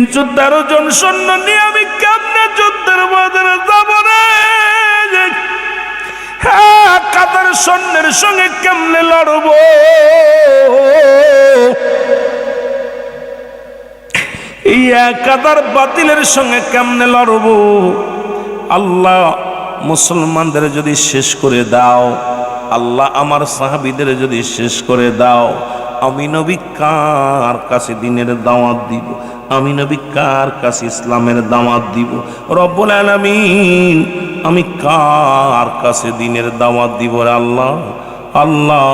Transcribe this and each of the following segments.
313 জন সৈন্য নিয়ে আমি কেমনে যুদ্ধের ময়দানে যাব রে? হ্যাঁ, কাতার সৈন্যের সঙ্গে কেমনে লড়ব? এই কাতার বাতিলের সঙ্গে কেমনে লড়ব? আল্লাহ মুসলমানদের যদি শেষ করে দাও, আল্লাহ আমার সাহাবীদের যদি শেষ করে দাও, আমি নবী কার কাছে দিনের দাওয়াত দিব? আমি নবী কার কাছে ইসলামের দাওয়াত দিব? রব্বুল আলামিন, আমি কার কাছে দিনের দাওয়াত দিব রে আল্লাহ? আল্লাহ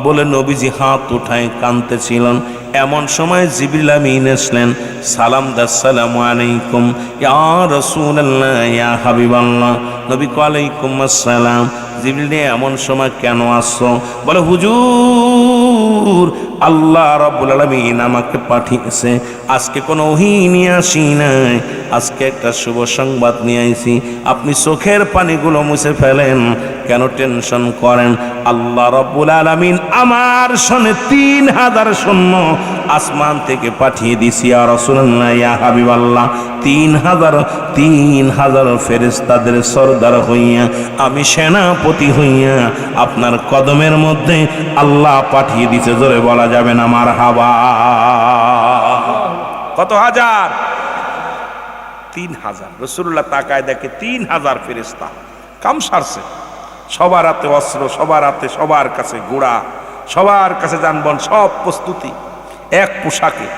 বলে নবীজি হাত উঠায় কাঁদতেছিলেন। এমন সময় জিবরিল আমিন আসলেন, সালাম দা, আসসালামু আলাইকুম ইয়া রাসূলুল্লাহ, ইয়া হাবিবাল্লাহ। নবী কো আলাইকুম আসসালাম। জিবরিল, এমন সময় কেন আসছো? বলে হুজুর, আল্লাহ রাব্বুল আলামিন আমাকে পাঠিয়েছে। আজকে কোনো ওহী নিয়ে আসি নাই, আজকে একটা শুভ সংবাদ নিয়ে আইছি। আপনি চোখের পানিগুলো মুছে ফেলেন, কেন টেনশন করেন? আল্লাহ রাব্বুল আলামিন আমার সনে 3000 সৈন্য আসমান থেকে পাঠিয়ে দিছি ইয়া রাসূলুল্লাহ, ইয়া হাবিবাল্লাহ। 3000 ফেরেশতাদের সরদার হইয়া, আমি সেনাপতি হইয়া আপনার কদমের মধ্যে আল্লাহ পাঠিয়ে দিছে। জোরে বলা যাবে না মারহাবা? কত হাজার? 3000। রাসূলুল্লাহ তাকায় দেখে 3000 ফেরেশতা। কাম সারছে। সবার হাতে অস্ত্র, সবার হাতে, সবার কাছে ঘোড়া, সবার কাছে যানবাহন, সব প্রস্তুতি, এক পোশাকে।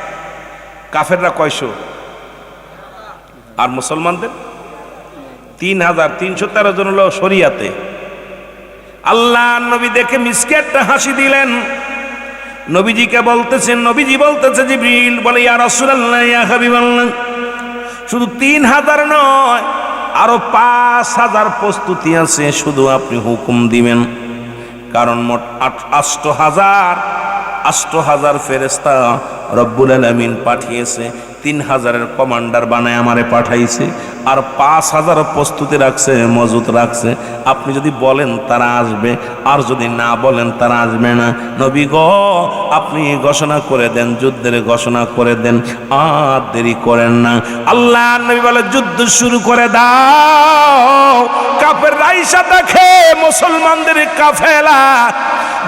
কাফেররা কয়শো আর মুসলমানদের 3000। 313 জন হলো শরিয়াতে। আল্লাহ নবী দেখে মিসকে একটা হাসি দিলেন। নবীজিকে বলতেছেন, নবীজি বলতেছে, জিবরিল বলে ইয়া রাসূলুল্লাহ, ইয়া হাবিবাল্লাহ, শুধু 3000 নয়, আরো 5000 প্রস্তুতি আছে, শুধু আপনি হুকুম দিবেন। কারণ মোট 8000 ফেরেশতা রব্বুল আলামিন পাঠিয়েছে। 3000-এর কমান্ডার বানায় আমারে পাঠাইছে, আর 5000 প্রস্তুতি রাখছে, মজুত রাখছে। আপনি যদি বলেন তারা আসবে, আর যদি না বলেন তারা আসবে না। নবী গো, আপনি ঘোষণা করে দেন, যুদ্ধের ঘোষণা করে দেন, আর দেরি করেন না। আল্লাহ নবী বলে যুদ্ধ শুরু করে দাও। কাফের রাইসা দেখে মুসলমানদের কাফেলা,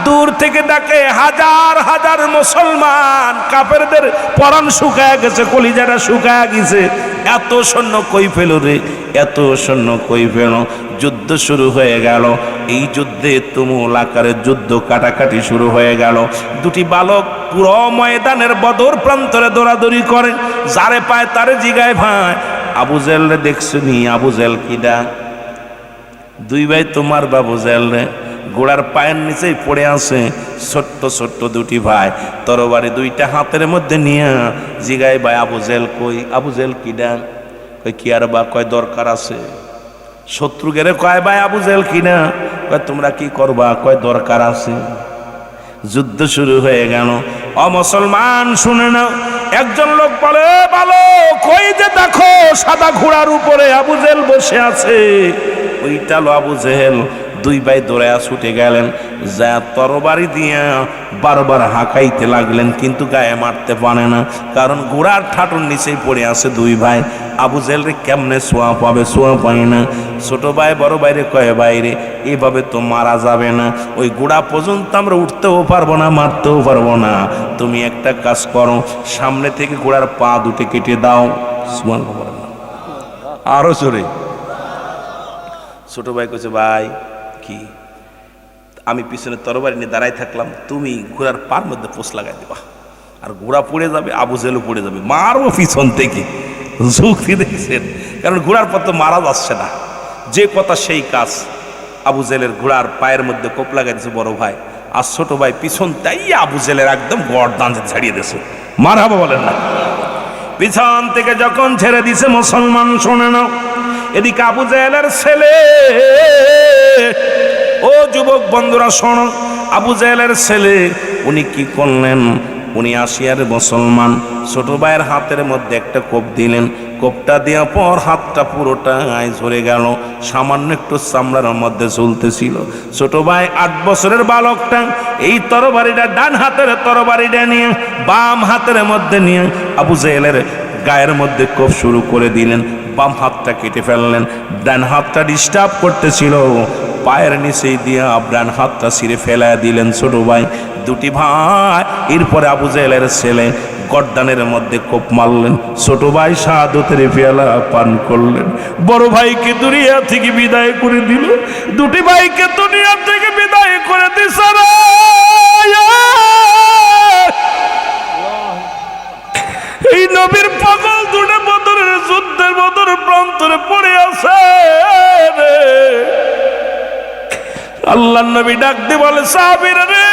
দূর থেকে ডাকে হাজার হাজার মুসলমান। কাফেরদের পরাণ শুকায় গেছে, কলিজাটা শুকায় গেছে। এত সৈন্য কই পেল রে? এত সৈন্য কই পেল? যুদ্ধ শুরু হয়ে গেল। এই যুদ্ধে তুমুল আকারে যুদ্ধ কাটাকাটি শুরু হয়ে গেল। দুটি বালক পুরো ময়দানের বদর প্রান্তরে দৌড়াদৌড়ি করে, যারে পায় তারে জিগায়, ভাই আবু জেহেল রে দেখছনি? আবু জেহেল কিডা? দুই ভাই তোমার বাবু জেহেল রে, ঘোড়ার পায়ের নিচেই পড়ে আছে। ছোট্ট ছোট্ট দুটি ভাই তরবারি দুইটা হাতের মধ্যে নিয়ে জিগায়, ভাই আবু জেহেল কই? আবু জেহেল কিডা? কই কি আর বা? কয় দরকার আছে। শত্রু গেলে কয়, ভাই আবু জেহেল কিনা? কয় তোমরা কি করবা? কয় দরকার আছে। যুদ্ধ শুরু হয়ে গেল। ও মুসলমান শুনে নাও, একজন লোক বলে, ভালো কই যে দেখো সাদা ঘোড়ার উপরে আবু জেহেল বসে আছে, ওইটা লো আবু জেহেল। দুই ভাই দৌড়ায়া ছুটে গেলেন, যা তরবারি দিয়া বারবার হাঁকাইতে লাগলেন, কিন্তু গায়ে মারতে পারে না, কারণ ঘোড়ার ঠাটুর নিচেই পড়ে আছে দুই ভাই। আবু জেহেল রে কেমনে সোয়া পাবে? সোয়া পায় না। ছোট ভাই বড় ভাইরে কয়ে, বাইরে এভাবে তো মারা যাবে না, ওই ঘোড়া পর্যন্ত আমরা উঠতেও পারবো না, মারতেও পারবো না। তুমি একটা কাজ করো, সামনে থেকে ঘোড়ার পা দুটো কেটে দাও। সুবহানাল্লাহ। আরো জোরে। ছোট ভাই কইছে, ভাই কি? আমি পিছনে তরবারি নিয়ে দাঁড়াই থাকলাম, তুমি ঘোড়ার পার মধ্যে পোষ লাগাই দেবা, আর ঘোড়া পড়ে যাবে, আবু জেহেলও পড়ে যাবে, মারবো পিছন থেকে। যুক্তি দেখছেন? কারণ ঘোড়ার পর তো মারা যাচ্ছে না, যে কথা সেই কাজ। আবু জেহেলের ঘোড়ার পায়ের মধ্যে কোপ লাগাই দিয়েছে বড় ভাই, আর ছোট ভাই পিছন তাই আবু জেহেলের একদম গর্দান ছাড়িয়ে দিয়েছে। মারহাবা বলেন না? পিছন থেকে যখন ছেড়ে দিছে, মুসলমান শোনে না, এদিকে আবু জেহেলের ছেলে, ও যুবক বন্ধুরা শোনো, আবু জেহেলের ছেলে উনি কি করলেন? উনি আসিয়ার মুসলমান ছোট ভাইয়ের হাতের মধ্যে একটা কোপ দিলেন। কোপটা দেওয়ার পর হাতটা পুরোটাই ঝরে গেল, সামান্য একটু চামড়ার মধ্যে ঝুলতেছিল। ছোট ভাই 8 বছরের বালকটা এই তরবারিটা, ডান হাতের তরবারিটা নিয়ে বাম হাতের মধ্যে নিয়ে আবু জেহেলের গায়ের মধ্যে কোপ শুরু করে দিলেন। বাম হাতটা কেটে ফেললেন, ডান হাতটা ডিস্টার্ব করতেছিল, পায়ের নিচেই দিয়া ডান হাতটা ছিঁড়ে ফেলা দিলেন ছোট ভাই। দুটি ভাই এরপরে আবু জেহেলের ছেলে গর্দানের মধ্যে কোপ মারলেন, ছোট ভাই শাহাদতের পেয়ালা পান করলেন। বড় ভাইকে দুনিয়া থেকে বিদায় করে দিল, দুটি ভাইকে দুনিয়া থেকে বিদায় করে দিছে। এই নবীর পাগল দুটো বদরের যুদ্ধের বদর প্রান্তরে পড়ে আছে। আল্লাহ নবী ডাক দিয়ে বলে, সাহাবীরা রে,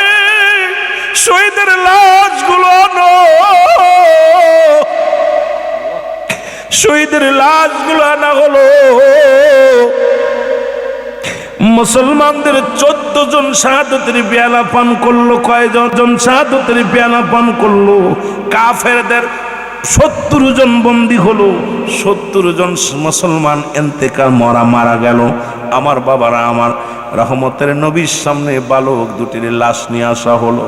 শহীদের লাশগুলো আনো, শহীদের লাশগুলো আনা হলো। মুসলমানদের 14 জন শাহাদতের পেয়ালা পান করলো। কয়জন শাহাদতের পেয়ালা পান করলো? কাফেরদের 70 জন বন্দী হলো। 70 জন মুসলমান এন্তেকাল মারা গেল। আমার বাবারা, আমার রহমতের নবীর সামনে বালক দুটির লাশ নিয়ে আসা হলো।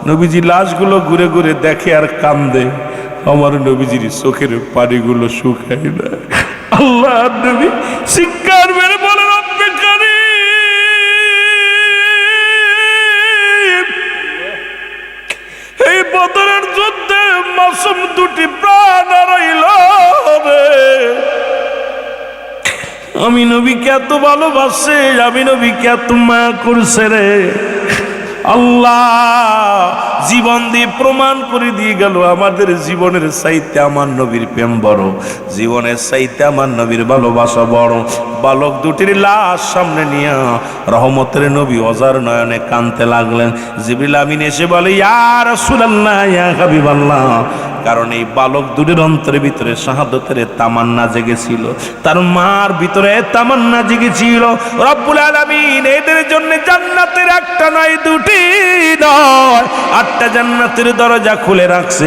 নবীজি লাশগুলো ঘুরে ঘুরে দেখে আর কান্দে। আমার নবীজির চোখের পানিগুলো শুকায় না। আল্লাহ নবী চিৎকার মেরে বলে, রব্বে কারীম, এই বদরের যুদ্ধে মাসুম দুটি প্রাণ হারাইল রে। আমি নবীকে এত ভালোবাসে, আমি নবীকে এত মায়া করছে রে। আল্লাহ জীবন দিয়ে প্রমাণ করে দিয়ে গেল, আমাদের জীবনের চাইতে আমার নবীর প্রেম বড়, জীবনের চাইতে আমার নবীর ভালোবাসা বড়। বালক দুটির লাশ সামনে নিয়ে রহমতের নবী অজার নয়নে কাঁদতে লাগলেন। জিবরিল আমিন এসে বলে, ইয়া রাসূলুল্লাহ, ইয়া হাবিবাল্লাহ। কারণ এই বালক দুটির অন্তরের ভিতরে শাহাদতের তামান্না জেগেছিল, তার মার ভিতরে তামান্না জেগেছিল। রব্বুল আলামিন এদের জন্য জান্নাতের একটা নয়, দুটি নয়, 8টা জান্নাতের দরজা খুলে রাখছে।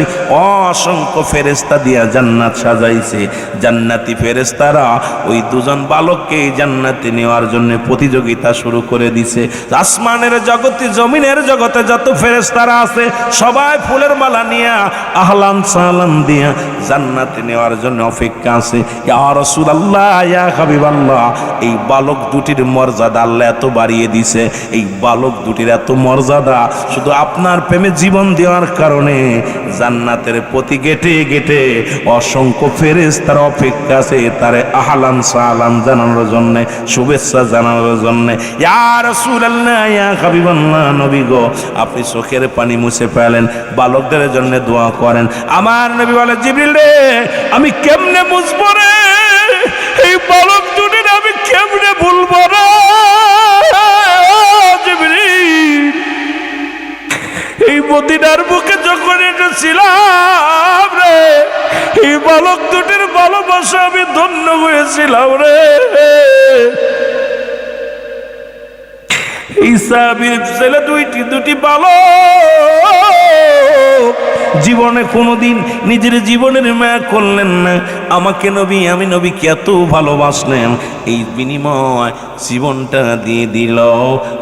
অসংখ্য ফেরেশতা দিয়া জান্নাত সাজাইছে। জান্নাতি ফেরেশতারা ওই দুজন বালককে জান্নাতে নেওয়ার জন্য প্রতিযোগিতা শুরু করে দিছে। আসমানের জগতে, জমিনের জগতে যত ফেরেশতারা আছে সবাই ফুলের মালা নিয়ে আহলান সালাম দিয়া জান্নাতে নেওয়ার জন্য অপেক্ষা আছে। ইয়া রাসূলুল্লাহ, ইয়া হাবিবাল্লাহ, এই বালক দুটির মর্যাদা আল্লাহ এত বাড়িয়ে দিছে। এই বালক দুটির এত মর্যাদা শুধু আপনার প্রেমে জীবন দেওয়ার কারণে জান্নাতের প্রতি গেটে গেটে অসংখ্য ফেরেশতার অপেক্ষা আছে তারে আহলান সালাম জানানোর জন্য, শুভেচ্ছা জানানোর জন্য। ইয়া রাসূলুল্লাহ, ইয়া হাবিবাল্লাহ, নবী গো, আপনি চোখের পানি মুছে ফেলেন, বালকদের জন্য দোয়া করেন। আমার নবী বলে, জিবরিল রে, আমি কেমনে বুঝবো রে এই বালক দুটির, আমি কেমনে বলবো রে জিবরিল? এই মদিনার বুকে যখন এসেছিলাম রে, এই বালক দুটির ভালোবাসা আমি ধন্য হয়েছিলাম রে। এই সাহাবীর ছেলে দুটি বালক জীবনে কোনোদিন নিজের জীবনের মায়া করলেন না। আমাকে নবী, আমি নবীকে এত ভালোবাসলেন, এই বিনিময় জীবনটা দিয়ে দিল,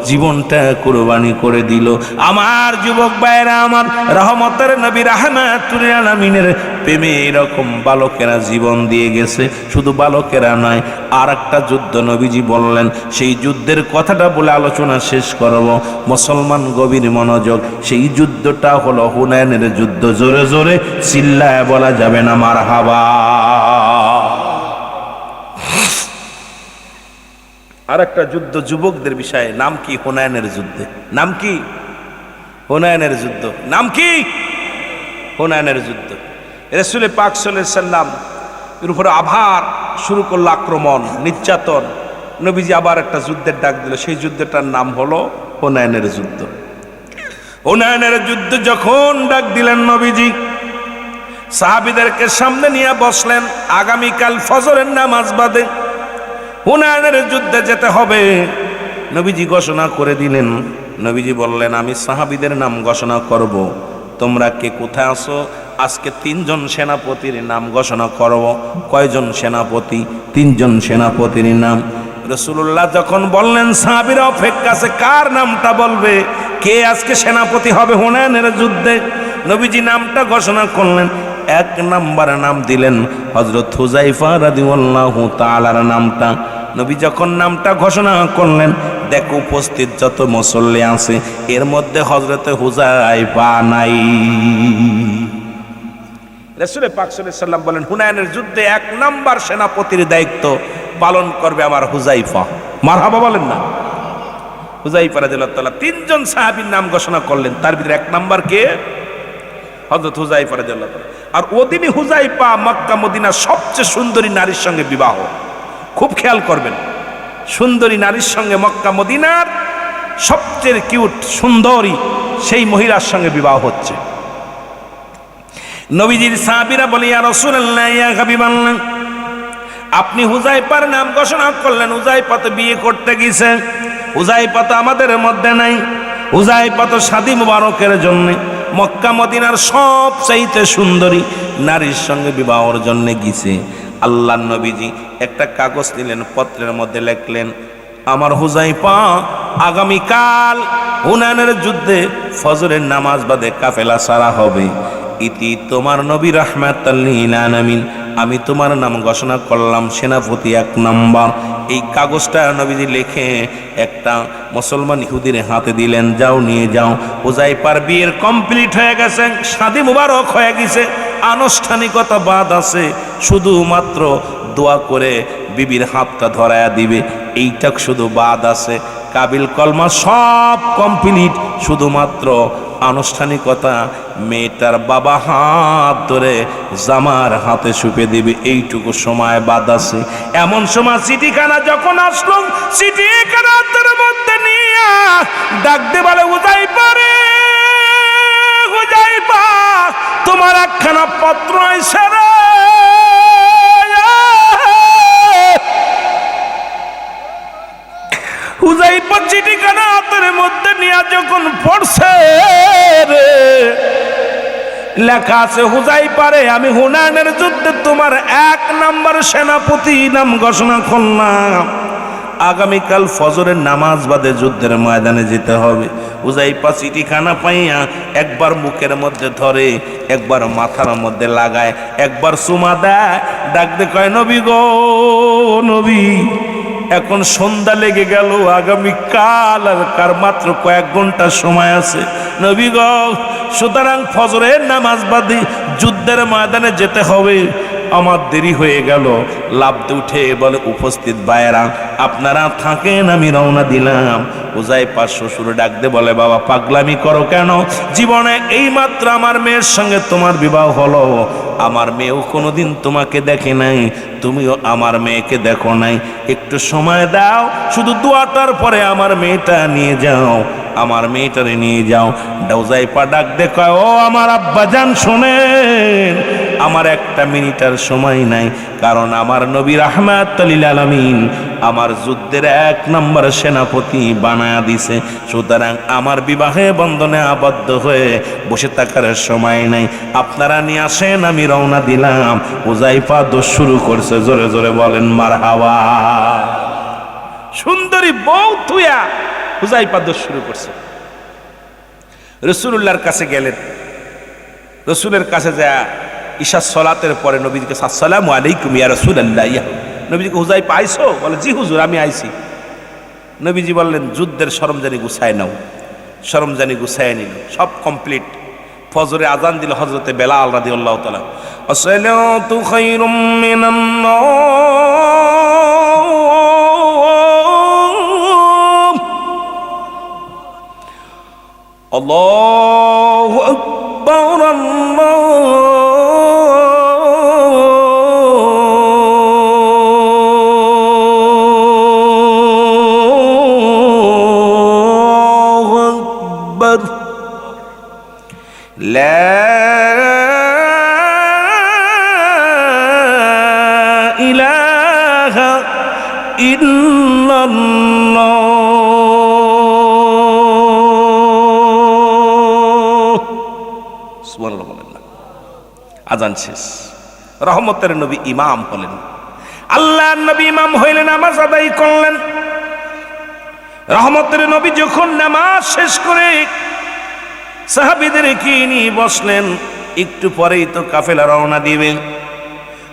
জীবনটা কুরবানি করে দিল। আমার যুবক ভাইরা, আমার রহমতের নবী রাহমাতুল আলামিনের প্রেমে এরকম বালকেরা জীবন দিয়ে গেছে। শুধু বালকেরা নয়, আর একটা যুদ্ধ নবীজি বললেন, সেই যুদ্ধের কথাটা বলে আলোচনা শেষ করব। মুসলমান গভীর মনোযোগ, সেই যুদ্ধটা হলো হুনাইনের যুদ্ধ। জোরে জোরে চিল্লায় বলা যাবে না মারহাবা। আর একটা যুদ্ধ যুবকদের বিষয়ে, নাম কি? হুনাইনের যুদ্ধে। নাম কি? হুনাইনের যুদ্ধ। নাম কি? হুনাইনের যুদ্ধ। রাসূল পাক সাল্লাল্লাহু আলাইহি সাল্লাম এর উপরে আবার শুরু করলো আক্রমণ, নির্যাতন। নবীজি আবার একটা যুদ্ধের ডাক দিল, সেই যুদ্ধটার নাম হলো হুনাইনের যুদ্ধ। হুনাইনের যুদ্ধ যখন ডাক দিলেন নবীজি, সাহাবীদেরকে সামনে নিয়ে বসলেন। আগামীকাল ফজরের নামাজ বাদে হুনাইনের যুদ্ধে যেতে হবে নবীজি ঘোষণা করে দিলেন। নবীজি বললেন, আমি সাহাবীদের নাম ঘোষণা করব, তোমরা কে কোথায় আসো? আজকে 3 জন সেনাপতির নাম ঘোষণা করব। কয়জন সেনাপতি? 3 জন সেনাপতির নাম। রাসূলুল্লাহ যখন বললেন, সাহাবীরা অপেক্ষা আছে, কার নামটা বলবে, কে আজকে সেনাপতি হবে হুনাইনের যুদ্ধে? নবীজি নামটা ঘোষণা করলেন। এক নাম্বার নাম দিলেন হযরত হুযায়ফা রাদিয়াল্লাহু তাআলার নামটা। নবী যখন নামটা ঘোষণা করলেন, দেখ উপস্থিত যত মুসল্লি আছে এর মধ্যে হযরত হুযায়ফা নাই। রাসূল পাক সাল্লাল্লাহু আলাইহি সাল্লাম বলেন, হুনাইনের যুদ্ধে এক নাম্বার সেনাপতির দায়িত্ব পালন করবে আমার হুযায়ফা। মারহাবা বলেন না। হুযায়ফা রাদিয়াল্লাহু তাআলা তিনজন সাহাবীর নাম ঘোষণা করলেন, তার ভিতরে এক নাম্বার কে? হযরত হুযায়ফা রাদিয়াল্লাহু তাআলা। আর ওদিনই হুযায়ফা মক্কা মদিনার সবচেয়ে সুন্দরী নারীর সঙ্গে বিবাহ। খুব খেয়াল করবেন, সুন্দরী নারীর সঙ্গে মক্কা মদিনার সবচেয়ে কিউট সুন্দরী সেই মহিলার সঙ্গে বিবাহ হচ্ছে। নবীজির সাহাবীরা বলে, ইয়া রাসূলুল্লাহ, ইয়া হাবিবাল্লাহ, আপনি হুযায়ফার নাম ঘোষণা করলেন, হুযায়ফা তো বিয়ে করতে গেছে, হুযায়ফা তো আমাদের মধ্যে নাই, হুযায়ফা তো শাদী মুবারকের জন্য মক্কা মদিনার সবচাইতে সুন্দরী নারীর সঙ্গে বিবাহের জন্য গেছে। আল্লাহর নবীজি একটা কাগজ নিলেন, পত্রের মধ্যে লিখলেন, আমার হুযায়ফা আগামীকাল হুনাইনের যুদ্ধে ফজরের নামাজ বাদে কাফেলা সারা হবে। ইতি তোমার নবী রাহমাতাল লিল আলামিন, আমি তোমার নাম ঘোষণা করলাম সেনাপতি এক নাম্বার। এই কাগজটা নবীজি লিখে একটা মুসলমান ইহুদির হাতে দিলেন, যাও নিয়ে যাও, হুযায়ফার বিয়ের কমপ্লিট হয়ে গেছে, শাদী মুবারক হয়ে গেছে, আনুষ্ঠানিকতা বাদ আছে, শুধুমাত্র দোয়া করে বিবির হাতটা ধরায়া দিবে, এইটা শুধু বাদ আছে। কাবিল কলমা সব কমপ্লিট, শুধুমাত্র আনুষ্ঠানিকতা মেয়েটার বাবা হাত ধরে জামার হাতে সুপে দিবে, এইটুকু সময় বাদ আছে। এমন সময় চিঠিখানা যখন আসলো, চিঠিখানার মধ্যে নিয়ে ডাক দে বলে, হুযায়ফা রে, হুযায়ফা, তোমার একখানা পত্র আইছে রে। হুযায়ফা চিঠিখানা হাতের মধ্যে নিয়ে যখন পড়ছে, লেখা আছে, হুযায়ফা রে, আমি হুনাইনের যুদ্ধে তোমার এক নাম্বার সেনাপতি নাম ঘোষণা করলাম, আগামীকাল ফজরের নামাজ বাদে যুদ্ধের ময়দানে যেতে হবে। হুযায়ফা চিঠিখানা পাইয়া একবার মুখের মধ্যে ধরে, একবার মাথার মধ্যে লাগায়, একবার চুমা দেয়, ডাক দে কয়, নবী গো নবী, এখন সন্ধ্যা লেগে গেল, আগামীকাল আর কার মাত্র কয়েক ঘন্টা সময় আছে নবী গো, সুতরাং ফজরের নামাজ বাদে যুদ্ধের ময়দানে যেতে হবে, আমার দেরি হয়ে গেল। লাফতে উঠে বলে, উপস্থিত ভাইয়েরা আপনারা থাকেন, আমি রওনা দিলাম। হুযায়ফা শ্বশুর ডাক দে বলে, বাবা পাগলামি করো কেন? জীবনে এইমাত্র আমার মেয়ের সঙ্গে তোমার বিবাহ হলো, আমার মেয়েও কোনোদিন তোমাকে দেখে নাই, তুমিও আমার মেয়েকে দেখো নাই, একটু সময় দাও, শুধু দোয়াটার পরে আমার মেয়েটা নিয়ে যাও, আমার মেয়েটারে নিয়ে যাও। হুযায়ফা ডাক দে কয়, ও আমার আব্বাজান শোনেন, আমার একটা মিনিটের সময় নাই, কারণ আমার নবী রাহমাতুল লিল আলামিন আমার যুদ্ধের এক নম্বর সেনাপতি বানায়া দিছে, সুতরাং আমার বিবাহে বন্ধনে আবদ্ধ হয়ে বসে থাকার সময় নাই, আপনারা নিয়ে আসেন, আমি রওনা দিলাম। হুযায়ফা দোষ শুরু করছে, জোরে জোরে বলেন মারহাবা। সুন্দরী বউ তুইয়া হুযায়ফা দোষ শুরু করছে। রাসূলুল্লাহর কাছে গেলেন, রাসূলের কাছে যা ঈশা সালাতের পরে নবীজিকে, আসসালামু আলাইকুম ইয়া রাসূলুল্লাহ, নবীজিকে, হুযায়ফা আইছো? বলে, জি হুজুর আমি আইছি। নবীজি বললেন, যুদ্ধের সরঞ্জানি গুছায় নাও। সরঞ্জানি গুছায় নিল, সব কমপ্লিট। ফজরে আজান দিল হযরতে বেলাল রাদিয়াল্লাহু তাআলা, আসসালাতু খায়রুম মিনান নাওম, আল্লাহু আকবার, আল্লাহু আকবার, লা ইলাহা ইল্লাল্লাহ। সুবহানাল্লাহ বলেন না। আজান শেষ, রহমতের নবী ইমাম হলেন, আল্লাহর নবী ইমাম হইলেন, নামাজ আদায় করলেন। রহমতের নবী যখন নামাজ শেষ করে সাহাবীদের কি নিয়ে বসলেন, একটু পরেই তো কাফেলা রওনা দিবে।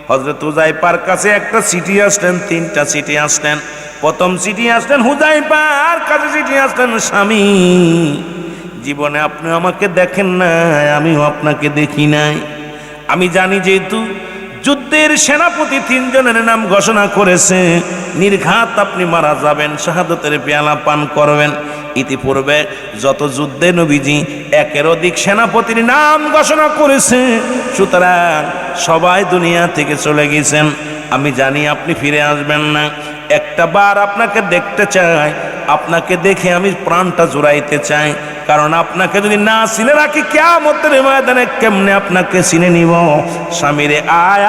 হযরত হুযায়ফার কাছে একটা চিঠি আসলেন, 3টা চিঠি আসলেন। প্রথম চিঠি আসলেন হুযায়ফার কাছে, চিঠি আসলেন, স্বামী জীবনে আপনি আমাকে দেখেন নাই, আমিও আপনাকে দেখি নাই। আমি জানি যেহেতু যুদ্ধের সেনাপতি 3 জনের নাম ঘোষণা করেছে, নির্ঘাত আপনি মারা যাবেন, শাহাদতের পেয়ালা পান করবেন। ইতিপূর্বে যত যুদ্ধে নবীজি 1-এর অধিক সেনাপতির নাম ঘোষণা করেছে, সুতরাং সবাই দুনিয়া থেকে চলে গেছেন। আমি জানি আপনি ফিরে আসবেন না। একটা বার আপনাকে দেখতে চাই, আপনাকে দেখে আমি প্রাণটা জুড়াইতে চাই। কারণ আপনাকে যদি না চিনে রাখি, কিয়ামতের ময়দানে কেমনে আপনাকে চিনে নিব। স্বামীরে আয়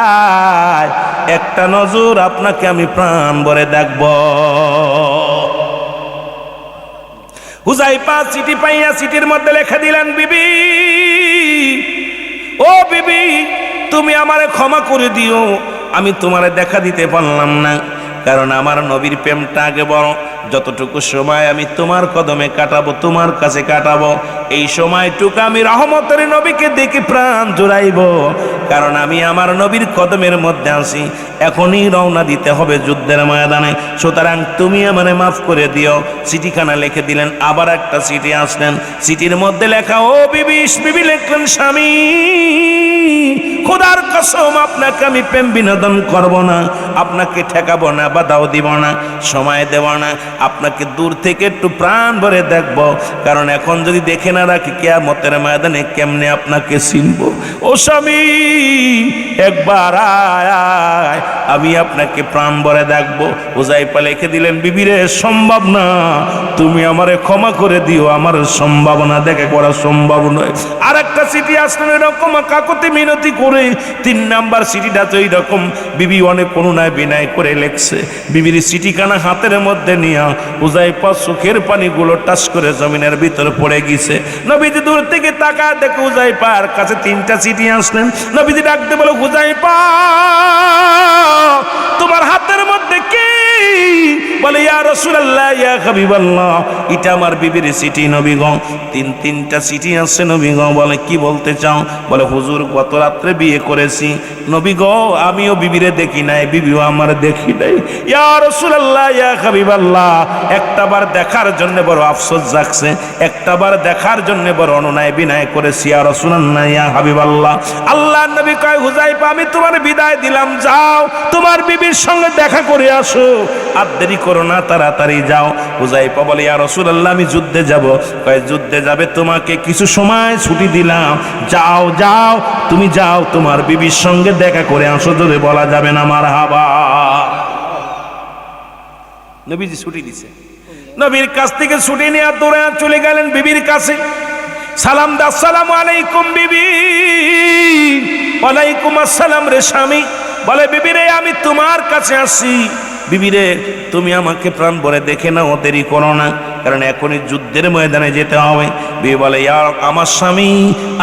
আয়, একটা নজর আপনাকে আমি প্রাণ ভরে দেখব। হুযায়ফা চিঠি পাইয়া চিঠির মধ্যে লেখা দিলেন, বিবি, ও বিবি, তুমি আমারে ক্ষমা করে দিও, আমি তোমারে দেখা দিতে পারলাম না। কারণ আমার নবীর প্রেমটা আগে বড়। যতটুকু সময় আমি তোমার কদমে কাটাবো, তোমার কাছে কাটাবো, এই সময়টুকু আমি রহমতের নবীকে দেখে প্রাণ জুড়াইব। কারণ আমি আমার নবীর কদমের মধ্যে আছি। এখনই রওনা দিতে হবে যুদ্ধের ময়দানে, সুতরাং তুমি আমারে মাফ করে দিও। চিঠিখানা লিখে দিলেন। আবার একটা চিঠি আসলেন, চিঠির মধ্যে লেখা, ও বিবি, বিবি লিখলেন, স্বামী খোদার কসম আপনাকে আমি প্রেম বিনোদন করব না, আপনাকে ঠেকাবো না, বাধাও দিব না, সময় দেব না, আপনাকে দূর থেকে একটু প্রাণ ভরে দেখব। কারণ এখন যদি দেখে না রাখি, কিয়ামতের ময়দানে কেমনে আপনাকে চিনব। ও স্বামী, একবার আয় আয়, আমি আপনাকে প্রাণ ভরে দেখব। হুযায়ফা লিখে দিলেন, বিবিরে সম্ভব না, তুমি আমারে ক্ষমা করে দিও, আমার সম্ভাবনা দেখে করা সম্ভব নয়। আর একটা চিঠি আসলেন এরকম কাকুতি মিনতি করে। 3 নাম্বার চিঠিটা তো এইরকম, বিবি অনেক করুণায় বিনয় করে লেখছে। বিবির চিঠিখানা হাতের মধ্যে নিয়ে হুযায়ফা চোখের পানিগুলো টাচ করে জমিনের ভিতরে পড়ে গেছে। নবীজি দূর থেকে তাকায় দেখে হুযায়ফার কাছে 3টা চিঠি আসলেন। নবীজি ডাকতে বলে, হুযায়ফা, তোমার হাতের মধ্যে কি? বলে, ইয়া রাসূলুল্লাহ, ইয়া হাবিবাল্লাহ, এটা আমার বিবির চিঠি নবী গো। 3টা চিঠি আছে নবী গো। বলে, কি বলতে চাও? বলে, হুজুর গত রাত্রে বিয়ে করেছি নবী গো, আমিও বিবিরে দেখি নাই, বিবিও আমার দেখি নাই। ইয়া রাসূলুল্লাহ, ইয়া হাবিবাল্লাহ, একটাবার দেখার জন্য বড় আফসোস জাগছে, একটাবার দেখার জন্য বড় অনুনয় বিনয় করেছি। ইয়া রাসূলুল্লাহ, ইয়া হাবিবাল্লাহ, আল্লাহর নবী কয়, হুযায়ফা, আমি তোমার বিদায় দিলাম, যাও তোমার বিবির সঙ্গে দেখা করে আসো, আর দেরি করো না, তাড়াতাড়ি যাও। হুযায়ফা বলে, ইয়া রাসূলুল্লাহ, আমি যুদ্ধে যাব। কয়, যুদ্ধে যাবে, তোমাকে কিছু সময় ছুটি দিলাম, যাও যাও, তুমি যাও, তোমার বিবির সঙ্গে দেখা করে আসো, যদি বলা যাবে না মারহাবা। নবীজি ছুটি দিছে। নবীর কাছ থেকে ছুটি নিয়ে দৌড়ে চলে গেলেন বিবির কাছে। সালাম দা, আসসালামু আলাইকুম বিবি। ওয়ালাইকুম আসসালাম রে স্বামী। বলে, বিবি রে, আমি তোমার কাছে আসি। বিবি রে, তুমি আমাকে প্রাণ ভরে দেখে নাও, দেরি করো না, কারণ এখনই যুদ্ধের ময়দানে যেতে হবে। বিবি বলে, ইয়া আমার স্বামী,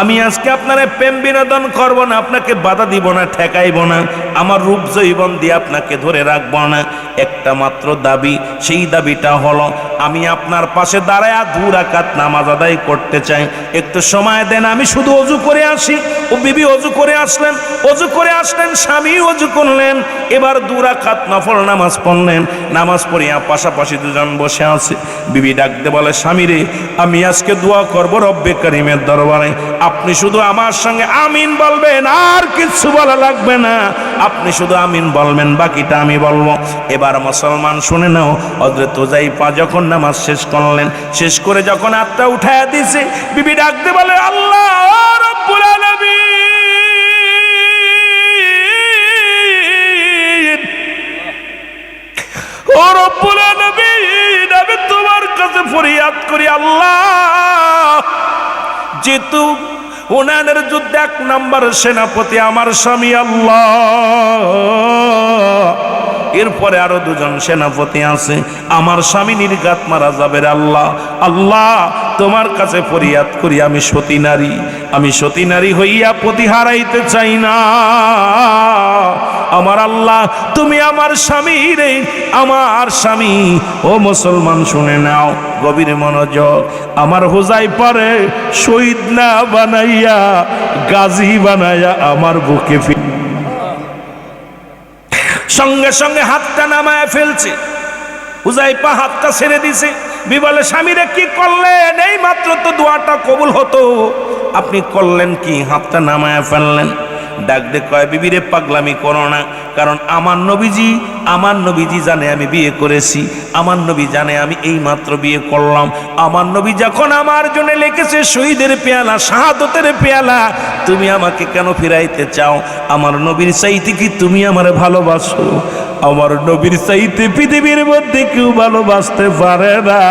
আমি আজকে আপনার প্রেম বিনোদন করব না, আপনাকে বাধা দিব না, ঠেকাইব না, আমার রূপ জৈবন দিয়ে আপনাকে ধরে রাখব না। একটা মাত্র দাবি, সেই দাবিটা হলো, আমি আপনার পাশে দাঁড়ায় 2 রাকাত নামাজ আদায় করতে চাই, একটু সময় দেন, আমি শুধু অজু করে আসি। ও বিবি অজু করে আসলেন, অজু করে আসলেন, স্বামী অজু করলেন, এবার 2 রাকাত নফল নামাজ পড়লেন। নামাজ পড়িয়া পাশাপাশি দুজন বসে আছে। বিবি ডাকতে বলে, স্বামী রে, আমি আজকে দোয়া করব রব্বে কারীমের দরবারে, আপনি শুধু আমার সঙ্গে আমিন বলবেন, আর কিছু বলা লাগবে না, আপনি শুধু আমিন বলবেন, বাকিটা আমি বলবো। এবার মুসলমান শুনে নাও, হযরত হুযায়ফা যখন নামাজ শেষ করলেন, শেষ করে যখন হাতটা উঠায়া দিয়েছে, বিবি ডাকতে বলে, আল্লাহ রাব্বুল আলামিন, ও রব্বুল আলামিন, আমি তোমার কাছে ফরিয়াদ করি, আল্লাহ, যেহেতু হুনাইনের যুদ্ধে 1 নাম্বার সেনাপতি আমার স্বামী, আল্লাহ, এরপরে আরো 2 জন সেনাপতি আছে, আমার স্বামী নির্ঘাত মারা যাবে, আল্লাহ, আল্লাহ, তোমার কাছে ফরিয়াদ করি, আমি সতী নারী, আমি সতী নারী হইয়া পতি হারাইতে চাই না। আমার আল্লাহ, তুমি আমার স্বামী রে, আমার স্বামী। ও মুসলমান শুনে নাও, গভীর মনোযোগ, আমার হুযায়ফারে শহীদ না বানাইয়া গাজী বানায়া আমার বুকে সঙ্গে সঙ্গে হাতটা নামায় ফেলছে। হুযায়ফা হাতটা ছেড়ে দিছে। বিবি বলে, স্বামীরে কি করলেন? এই মাত্র তো দোয়াটা কবুল হতো, আপনি করলেন কি? হাতটা নামায় ফেললেন। ডাক দে কয়, বিবিরে পাগলামি করো না, কারণ আমার নবীজি জানে আমি বিয়ে করেছি, আমার নবী জানে আমি এই মাত্র বিয়ে করলাম। আমার নবী যখন আমার জন্য লিখেছে শহীদের পেয়ালা, শাহাদতের পেয়ালা, তুমি আমাকে কেন ফিরাইতে চাও? আমার নবীর চাইতে কি তুমি আমারে ভালোবাসো? আমার নবীর চাইতে পৃথিবীর মধ্যে কেউ ভালোবাসতে পারে না।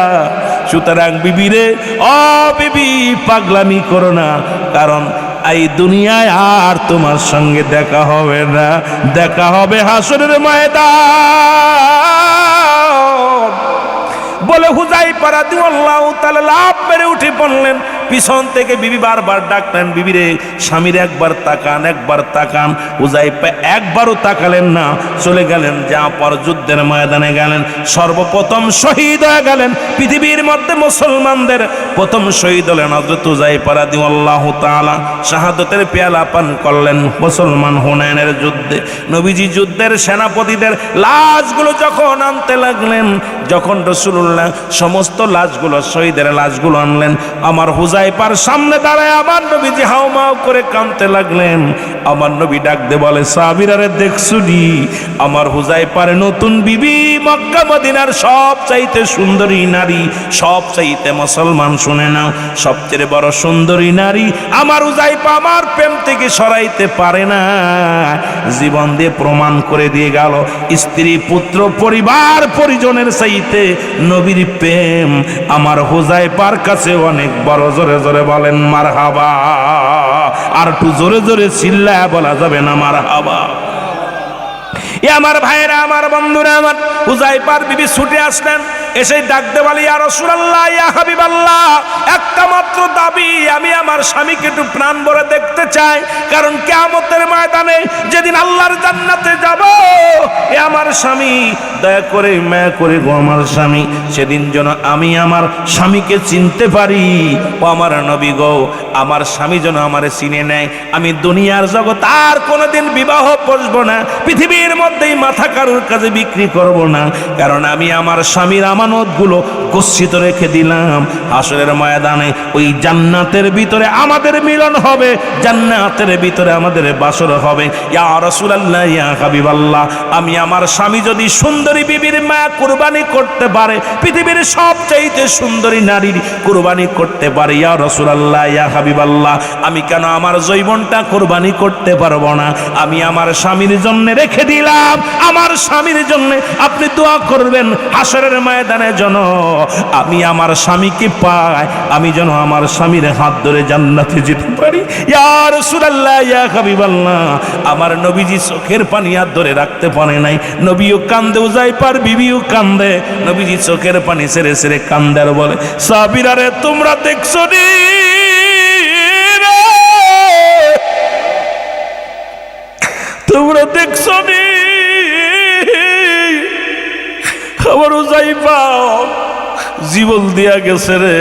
সুতরাং বিবিরে, ও বিবি, পাগলামি করো না, কারণ এই দুনিয়ায় আর তোমার সঙ্গে দেখা হবে না, দেখা হবে হাসরের ময়দান। বলে হুযায়ফা রাদিয়াল্লাহু তাআলা লাফ মেরে উঠে পড়লেন। পিছন থেকে বিবি বারবার ডাকলেন, বিবিরে, স্বামীর একবার তাকান, একবার তাকান। হুযায়ফা একবারও তাকালেন না, চলে গেলেন। যা পর যুদ্ধের ময়দানে গেলেন, সর্বপ্রথম শহীদ হয়ে গেলেন পৃথিবীর মধ্যে মুসলমানদের প্রথম শহীদ হলেন হযরত হুযায়ফা রাদিয়াল্লাহু তাআলা। শাহাদাতের পেয়ালা পান করলেন মুসলমান হুনাইনের যুদ্ধে। নবীজি যুদ্ধের সেনাপতিদের লাশগুলো যখন আনতে লাগলেন, যখন রাসূলুল্লাহ সমস্ত লাশগুলো, শহীদের লাশগুলো আনলেন, আমার হুযায়ফার সামনে দাঁড়ায় আমার নবীজি হাউমাউ করে কাঁদতে লাগলেন। আমার নবী ডাক দে বলে, সাহাবীরা দেখছুনি আমার হুযায়ফার নতুন বিবি, মক্কা মদিনার সবচাইতে সুন্দরী নারী, সবচাইতে মুসলমান শুনে নাও, সবচেয়ে বড় সুন্দরী নারী আমার হুযায়ফা আমার প্রেম থেকে সরাইতে পারে না। জীবন দিয়ে প্রমাণ করে দিয়ে গেল, স্ত্রী পুত্র পরিবার পরিজনের চাইতে নবীর প্রেম আমার হুযায়ফার কাছে অনেক বড়। জোরে জোরে বলেন মারহাবা। আর একটু জোরে জোরে চিল্লায়া বলা যাবে না মারহাবা? আমার ভাইরা, আমার বন্ধুরা, আমার হুযায়ফার বিবি ছুটে আসলেন, এসে ডাকতে বলে, ইয়া রাসূলুল্লাহ, ইয়া হাবিবাল্লাহ, একটা মাত্র দাবি, আমি আমার স্বামীকে একটু প্রাণ ভরে দেখতে চাই, কারণ কিয়ামতের ময়দানে যেদিন আল্লাহর জান্নাতে যাব, এ আমার স্বামী, দয়া করে মায়া করে গো আমার স্বামী, সেদিন যেন আমি আমার স্বামীকে চিনতে পারি। ও আমার নবী গো, আমার স্বামী যেন আমারে চিনে নেয়। আমি দুনিয়ার জগৎ আর কোনোদিন বিবাহ বসবো না, পৃথিবীর মধ্যেই মাথা কারুর কাছে বিক্রি করব না, কারণ আমি আমার স্বামীর আমানতগুলো গচ্ছিত রেখে দিলাম। হাসরের ময়দানে ওই জান্নাতের ভিতরে আমাদের মিলন হবে, জান্নাতের ভিতরে আমাদের বাসর হবে। ইয়া রাসূলুল্লাহ, ইয়া হাবিবাল্লাহ, আমি আমার স্বামী যদি সুন্দরী বিবির মায়া কুরবানি করতে পারে, পৃথিবীর সবচাইতে সুন্দরী নারীর কুরবানি করতে পারে, ইয়া রাসূলুল্লাহ, ইয়া হাবিবাল্লাহ, আমি কেন আমার জীবনটা কুরবানি করতে পারবো না? আমি আমার স্বামীর জন্য রেখে দিলাম, আমার স্বামীর জন্য আপনি দোয়া করবেন হাসরের ময়দানে যেন আমি আমার স্বামীকে পাই, আমি যেন আমার স্বামীর হাত ধরে জান্নাতে যেতে পারি। ইয়া রাসূলুল্লাহ, ইয়া হাবিবাল্লাহ, আমার নবীজি চোখের পানি আর ধরে রাখতে পারে নাই, নবীও কান্দে, হুযায়ফার বিবিও কান্দে, নবীজি চোখের পানি ছেড়ে ছেড়ে কান্দে আর বলে, সাহাবীরা রে, তোমরা দেখছো নি, তোমরা দেখছো নি আমার হুযায়ফা জীবন দিয়া গেছে রে,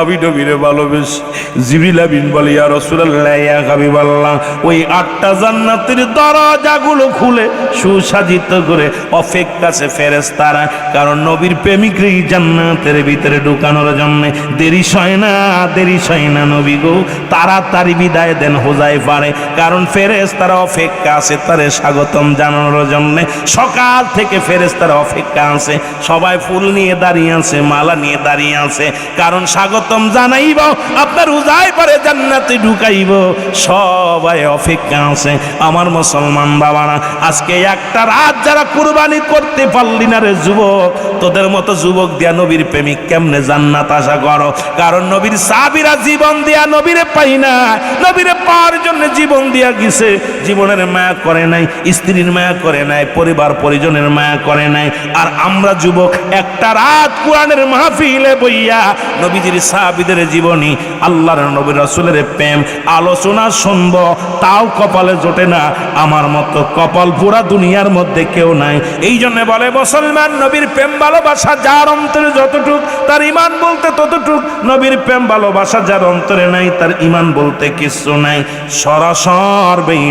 আমি নবীরে ভালোবেসে। জিবরিল আমিন বলে, ইয়া রাসূলুল্লাহ, ইয়া হাবিবাল্লাহ, ওই 8টা জান্নাতের দরজাগুলো খুলে সুসাজিত করে অপেক্ষা আছে ফেরেশতারা, কারণ নবীর প্রেমিকই জান্নাতের ভিতরে ঢুকানোর জন্য। দেরি হয় না, দেরি হয় না নবী গো, তাড়াতাড়ি বিদায় দেন হুযায়ফারে, কারণ ফেরেশতারা অপেক্ষা আছে তারে স্বাগতম জানানোর জন্য। সকাল থেকে ফেরেশতারা অপেক্ষা আছে, সবাই ফুল নিয়ে দাঁড়িয়ে আছে, মালা নিয়ে দাঁড়িয়ে আছে, কারণ স্বাগতম জানাইব, আপনার হুযায়ফারে জান্নাতে ঢুকাইব, সবাই অপেক্ষা আছে। আমার মুসলমান বাবারা, আজকে একটা রাত যারা কুরবানি করতে পারলি না রে যুবক, তোদের মতো যুবক দিয়া নবীর প্রেমিক কেমনে জান্নাত আশা করো? কারণ নবীর সাহাবীরা জীবন দিয়া নবীরে পাই না, নবীরে পাওয়ার জন্য জীবন দিয়া গেছে, জীবনের মায়া করে নাই, স্ত্রীর মায়া করে নাই, পরিবার পরিজনের মায়া করে নাই। আর আমরা যুবক একটা রাত কোরআনের মাহফিলে বইয়া নবীজির সাহাবীদের জীবনী, আল্লাহর নবী রাসূলের প্রেম আলোচনা শুনব, তাও কপালে জোটে না। আমার মতো কপাল পুরা দুনিয়ার মধ্যে কেউ নাই। এই জন্য বলে মুসলমান, নবীর প্রেম ভালোবাসা যার অন্তরে যতটুক, তার ঈমান বলতে ততটুক। নবীর প্রেম ভালোবাসা যার অন্তরে নাই, তার ঈমান বলতে কিছু নাই। সরাসর বেঈমান।